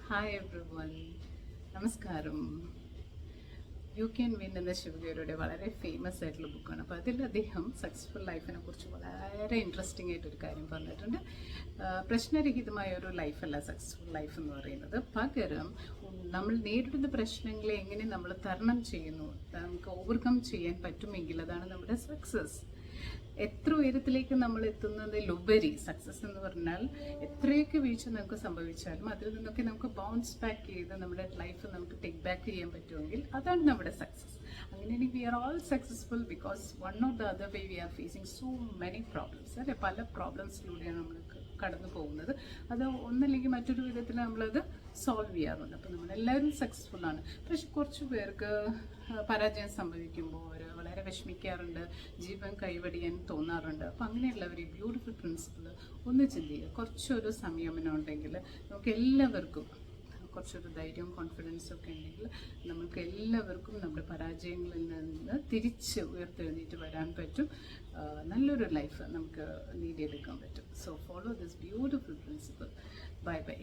Hi every one, നമസ്കാരം. You can win എന്ന ശിവഗിരിയുടെ വളരെ ഫേമസ് ആയിട്ടുള്ള ബുക്കാണ്. അപ്പോൾ അതിൽ അദ്ദേഹം സക്സസ്ഫുൾ ലൈഫിനെ കുറിച്ച് വളരെ ഇൻട്രസ്റ്റിംഗ് ആയിട്ടൊരു കാര്യം പറഞ്ഞിട്ടുണ്ട്. പ്രശ്നരഹിതമായ ഒരു ലൈഫല്ല സക്സസ്ഫുൾ ലൈഫ് എന്ന് പറയുന്നത്. പകരം നമ്മൾ നേരിടുന്ന പ്രശ്നങ്ങളെ എങ്ങനെ നമ്മൾ തരണം ചെയ്യുന്നു, നമുക്ക് ഓവർകം ചെയ്യാൻ പറ്റുമെങ്കിൽ അതാണ് നമ്മുടെ സക്സസ്. എത്ര ഉയരത്തിലേക്ക് നമ്മൾ എത്തുന്നതിലുപരി സക്സസ് എന്ന് പറഞ്ഞാൽ എത്രയൊക്കെ വീഴ്ച നമുക്ക് സംഭവിച്ചാലും അതിൽ നിന്നൊക്കെ നമുക്ക് ബൗൺസ് ബാക്ക് ചെയ്ത് നമ്മുടെ ലൈഫ് നമുക്ക് ടേക്ക് ബാക്ക് ചെയ്യാൻ പറ്റുമെങ്കിൽ അതാണ് നമ്മുടെ സക്സസ്. അങ്ങനെയാണെങ്കിൽ we are all successful because one or the other way we are facing so many problems. അല്ലെ, പല പ്രോബ്ലംസിലൂടെയാണ് നമ്മൾ കടന്നു പോകുന്നത്. അത് ഒന്നല്ലെങ്കിൽ മറ്റൊരു വിധത്തിൽ നമ്മളത് സോൾവ് ചെയ്യാറുണ്ട്. അപ്പോൾ നമ്മളെല്ലാവരും സക്സസ്ഫുള്ളാണ്. പക്ഷെ കുറച്ച് പേർക്ക് പരാജയം സംഭവിക്കുമ്പോൾ അവർ വളരെ വിഷമിക്കാറുണ്ട്, ജീവൻ കൈവടിയാൻ തോന്നാറുണ്ട്. അപ്പോൾ അങ്ങനെയുള്ളവർ ഈ ബ്യൂട്ടിഫുൾ പ്രിൻസിപ്പിൾ ഒന്ന് ചിന്തിക്കുക. കുറച്ചൊരു സംയമനം നമുക്ക് എല്ലാവർക്കും കുറച്ചൊരു ധൈര്യവും കോൺഫിഡൻസും ഒക്കെ ഉണ്ടെങ്കിൽ നമുക്ക് എല്ലാവർക്കും നമ്മുടെ പരാജയങ്ങളിൽ നിന്ന് തിരിച്ച് ഉയർത്തെഴുന്നേറ്റ് വരാൻ പറ്റും. നല്ലൊരു ലൈഫ് നമുക്ക് നേടിയെടുക്കാൻ പറ്റും. So follow this beautiful principle. Bye bye.